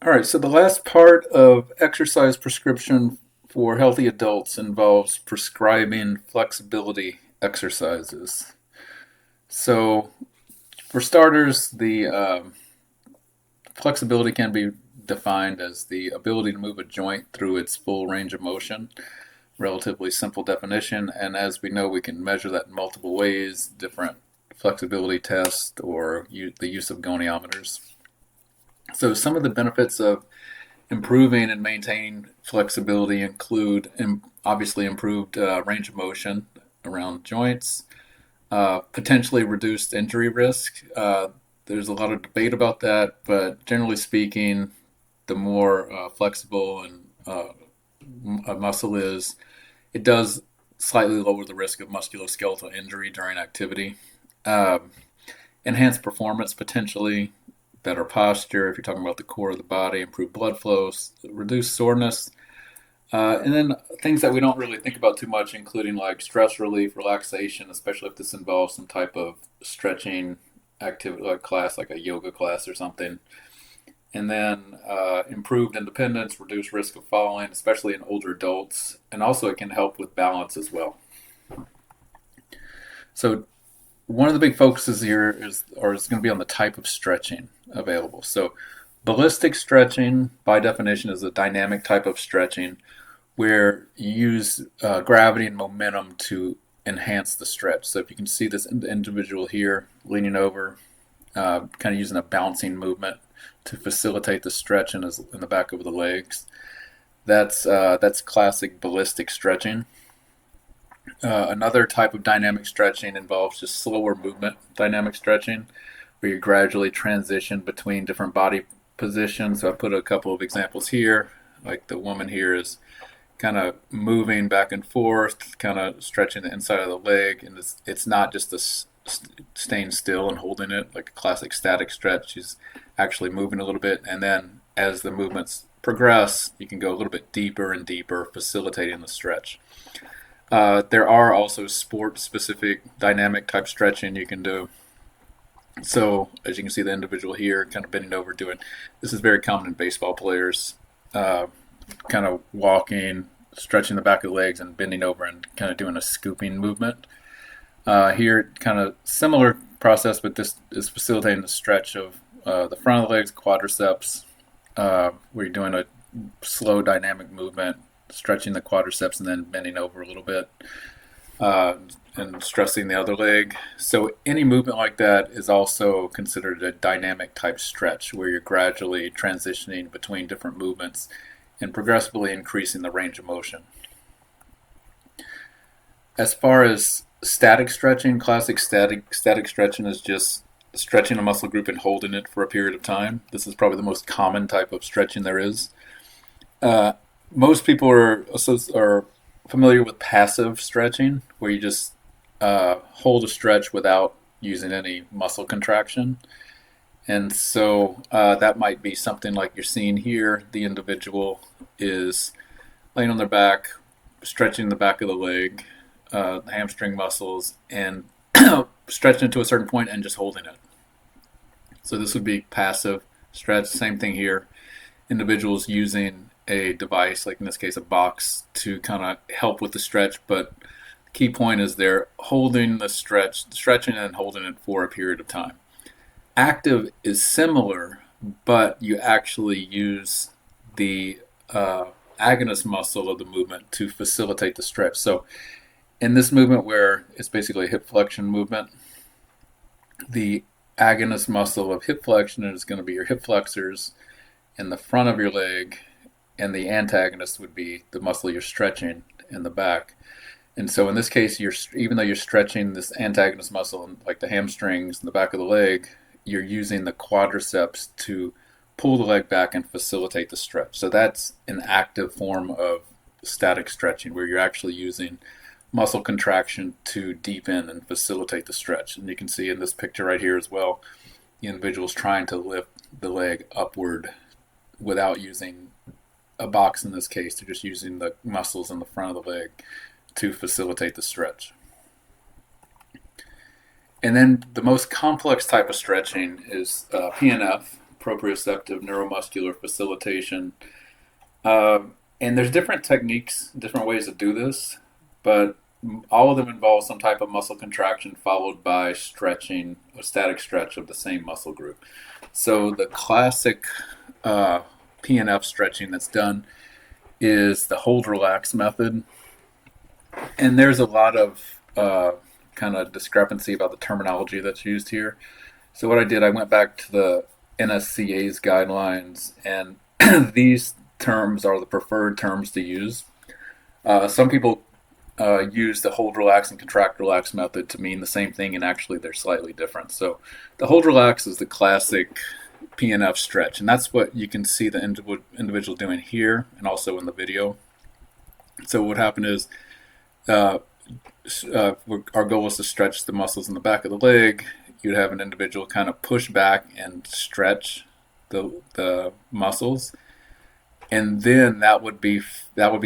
All right, so the last part of exercise prescription for healthy adults involves prescribing flexibility exercises. So, for starters, the flexibility can be defined as the ability to move a joint through its full range of motion. Relatively simple definition, and as we know, we can measure that in multiple ways, different flexibility tests or the use of goniometers. So, some of the benefits of improving and maintaining flexibility include obviously improved range of motion around joints, potentially reduced injury risk. There's a lot of debate about that, but generally speaking, the more flexible and a muscle is, it does slightly lower the risk of musculoskeletal injury during activity. Um, Enhanced performance potentially, better posture if you're talking about the core of the body, improved blood flow, reduce soreness, and then things that we don't really think about too much, including like stress relief, relaxation, especially if this involves some type of stretching activity, like class, like a yoga class or something. And then improved independence, reduced risk of falling, especially in older adults, and also it can help with balance as well. So one of the big focuses here is going to be on the type of stretching available. So ballistic stretching, by definition, is a dynamic type of stretching where you use gravity and momentum to enhance the stretch. So if you can see this individual here leaning over, kind of using a bouncing movement to facilitate the stretch in the back of the legs. That's classic ballistic stretching. Another type of dynamic stretching involves just slower movement dynamic stretching, where you gradually transition between different body positions. So I put a couple of examples here. Like the woman here is kind of moving back and forth, kind of stretching the inside of the leg, and it's not just staying still and holding it like a classic static stretch. She's actually moving a little bit, and then as the movements progress, you can go a little bit deeper and deeper, facilitating the stretch. There are also sport-specific dynamic type stretching you can do. So as you can see, the individual here kind of bending over doing this is very common in baseball players, kind of walking, stretching the back of the legs, and bending over and kind of doing a scooping movement. Here, kind of similar process, but this is facilitating the stretch of the front of the legs, quadriceps, where you're doing a slow dynamic movement, stretching the quadriceps and then bending over a little bit, and stressing the other leg. So any movement like that is also considered a dynamic type stretch, where you're gradually transitioning between different movements and progressively increasing the range of motion. As far as static stretching, classic static stretching is just stretching a muscle group and holding it for a period of time. This is probably the most common type of stretching there is. Most people are familiar with passive stretching, where you just hold a stretch without using any muscle contraction. And so that might be something like you're seeing here. The individual is laying on their back, stretching the back of the leg, the hamstring muscles, and stretching it to a certain point and just holding it. So this would be passive stretch. Same thing here. Individuals using a device, like in this case a box, to kind of help with the stretch, but the key point is they're holding the stretch, stretching and holding it for a period of time. Active is similar, but you actually use the agonist muscle of the movement to facilitate the stretch. So in this movement, where it's basically a hip flexion movement, the agonist muscle of hip flexion is going to be your hip flexors in the front of your leg, and the antagonist would be the muscle you're stretching in the back. And so in this case, even though you're stretching this antagonist muscle, like the hamstrings in the back of the leg, you're using the quadriceps to pull the leg back and facilitate the stretch. So that's an active form of static stretching, where you're actually using muscle contraction to deepen and facilitate the stretch. And you can see in this picture right here as well, the individual's trying to lift the leg upward without using a box in this case. They're just using the muscles in the front of the leg to facilitate the stretch. And then the most complex type of stretching is PNF, proprioceptive neuromuscular facilitation. And there's different techniques, different ways to do this, but all of them involve some type of muscle contraction followed by stretching, a static stretch of the same muscle group. So the classic PNF stretching that's done is the hold relax method. And there's a lot of kind of discrepancy about the terminology that's used here. So what I did, I went back to the NSCA's guidelines, and these terms are the preferred terms to use. Some people use the hold relax and contract relax method to mean the same thing, and actually they're slightly different. So the hold relax is the classic PNF stretch, and that's what you can see the individual doing here and also in the video. So what happened is our goal is to stretch the muscles in the back of the leg. You'd have an individual kind of push back and stretch the muscles, and then that would be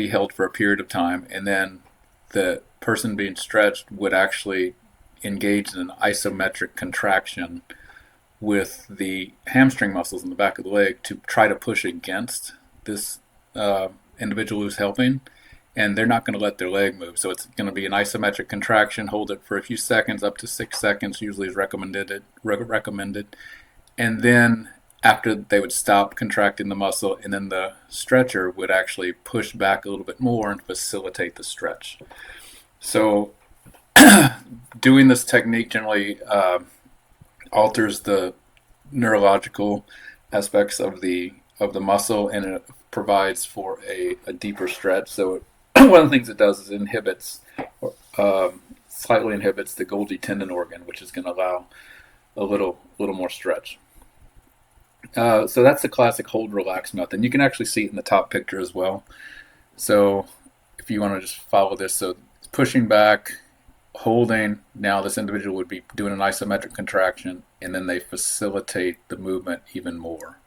held for a period of time, and then the person being stretched would actually engage in an isometric contraction with the hamstring muscles in the back of the leg to try to push against this individual who's helping, and they're not going to let their leg move. So it's going to be an isometric contraction, hold it for a few seconds, up to 6 seconds usually is recommended. And then after they would stop contracting the muscle, and then the stretcher would actually push back a little bit more and facilitate the stretch. So doing this technique generally alters the neurological aspects of the muscle, and it provides for a deeper stretch. So one of the things it does is slightly inhibits the Golgi tendon organ, which is going to allow a little more stretch. So that's the classic hold relax method. You can actually see it in the top picture as well. So if you want to just follow this, so pushing back, holding, now this individual would be doing an isometric contraction, and then they facilitate the movement even more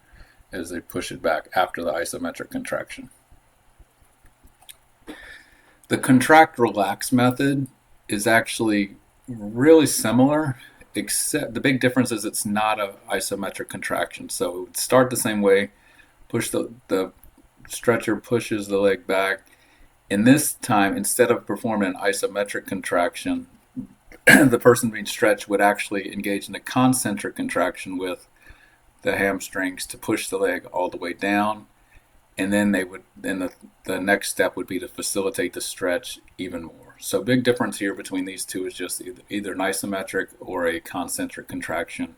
as they push it back after the isometric contraction. The contract relax method is actually really similar, except the big difference is it's not an isometric contraction. So it would start the same way, push the stretcher pushes the leg back, and this time, instead of performing an isometric contraction, the person being stretched would actually engage in a concentric contraction with the hamstrings to push the leg all the way down, and then the next step would be to facilitate the stretch even more. So big difference here between these two is just either an isometric or a concentric contraction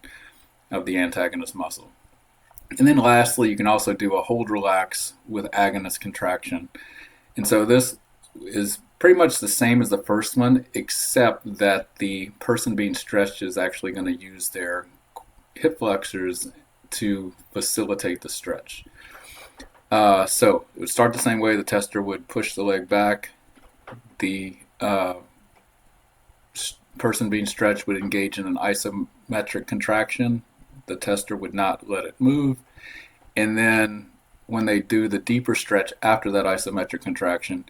of the antagonist muscle. And then lastly, you can also do a hold relax with agonist contraction. And so this is pretty much the same as the first one, except that the person being stretched is actually going to use their hip flexors to facilitate the stretch. So it would start the same way. The tester would push the leg back. The person being stretched would engage in an isometric contraction. The tester would not let it move. And then when they do the deeper stretch after that isometric contraction,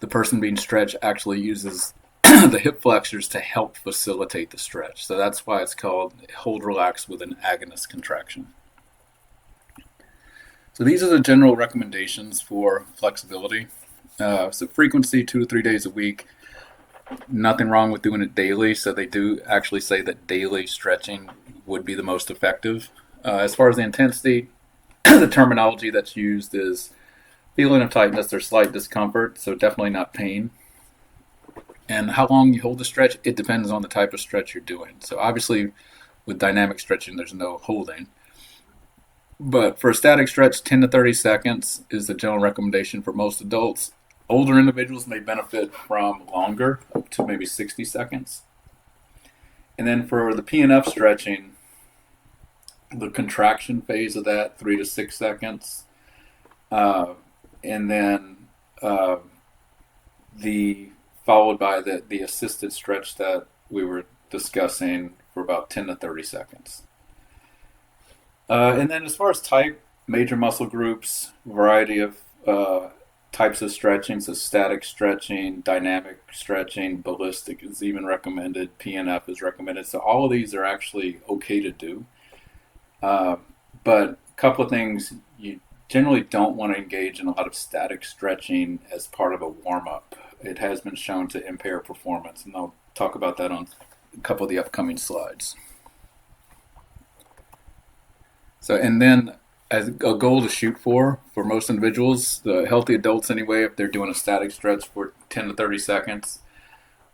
the person being stretched actually uses the hip flexors to help facilitate the stretch. So that's why it's called hold relax with an agonist contraction. So these are the general recommendations for flexibility. So frequency, 2 to 3 days a week. Nothing wrong with doing it daily. So they do actually say that daily stretching would be the most effective. As far as the intensity, the terminology that's used is feeling of tightness or slight discomfort, so definitely not pain. And how long you hold the stretch, it depends on the type of stretch you're doing. So obviously with dynamic stretching, there's no holding. But for a static stretch, 10 to 30 seconds is the general recommendation for most adults. Older individuals may benefit from longer, up to maybe 60 seconds. And then for the PNF stretching, the contraction phase of that, 3 to 6 seconds. And then followed by the assisted stretch that we were discussing for about 10 to 30 seconds. And then as far as type, major muscle groups, variety of types of stretching, so static stretching, dynamic stretching, ballistic is even recommended, PNF is recommended. So all of these are actually okay to do. But But a couple of things, you generally don't want to engage in a lot of static stretching as part of a warm up. It has been shown to impair performance, and I'll talk about that on a couple of the upcoming slides. So, and then as a goal to shoot for most individuals, the healthy adults anyway, if they're doing a static stretch for 10 to 30 seconds,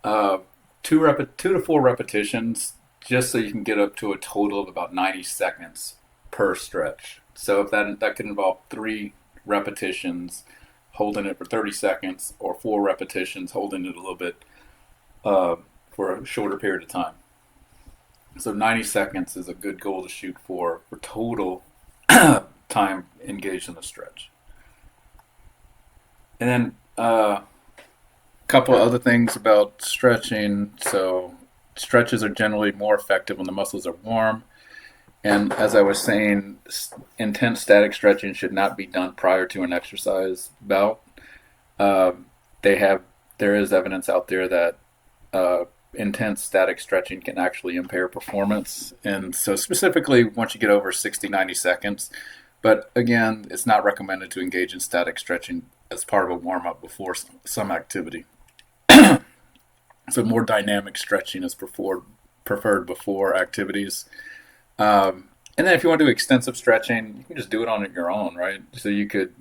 uh, 2 to 4 repetitions, just so you can get up to a total of about 90 seconds per stretch. So if that could involve 3 repetitions, holding it for 30 seconds, or 4 repetitions, holding it a little bit for a shorter period of time. So 90 seconds is a good goal to shoot for total time engaged in the stretch. And then a couple of other things about stretching. So stretches are generally more effective when the muscles are warm. And as I was saying, intense static stretching should not be done prior to an exercise bout. Uh, there is evidence out there that intense static stretching can actually impair performance. And so specifically once you get over 60, 90 seconds. But again, it's not recommended to engage in static stretching as part of a warm-up before some activity. So more dynamic stretching is preferred before activities. And then if you want to do extensive stretching, you can just do it on your own, right? So you could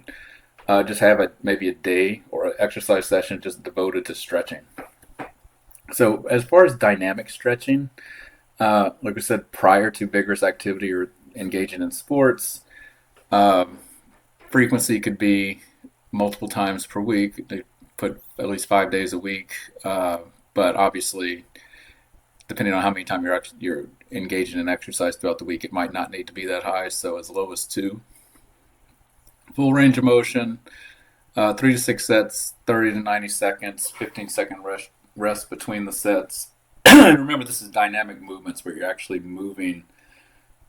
just have maybe a day or an exercise session just devoted to stretching. So as far as dynamic stretching, like we said, prior to vigorous activity or engaging in sports, frequency could be multiple times per week. They put at least 5 days a week, but obviously, depending on how many times you're engaging in exercise throughout the week, it might not need to be that high. So as low as 2. Full range of motion, 3 to 6 sets, 30 to 90 seconds, 15-second rest between the sets. And remember, this is dynamic movements where you're actually moving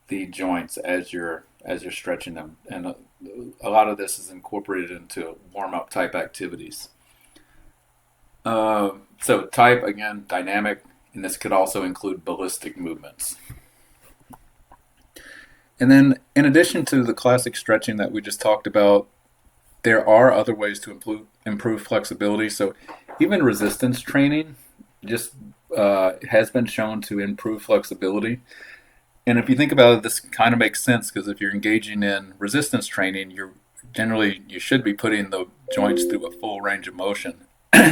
the joints as you're stretching them, and a lot of this is incorporated into warm-up type activities. So type, again, dynamic, and this could also include ballistic movements. And then in addition to the classic stretching that we just talked about, there are other ways to improve flexibility. So even resistance training just has been shown to improve flexibility. And if you think about it, this kind of makes sense, because if you're engaging in resistance training, you should be putting the joints through a full range of motion.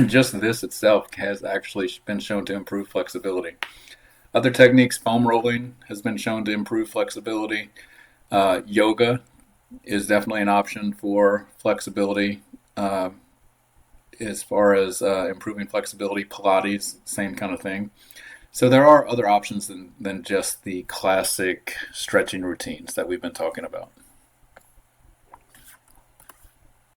Just this itself has actually been shown to improve flexibility. Other techniques, foam rolling has been shown to improve flexibility. Yoga is definitely an option for flexibility. As far as improving flexibility, Pilates, same kind of thing. So there are other options than just the classic stretching routines that we've been talking about.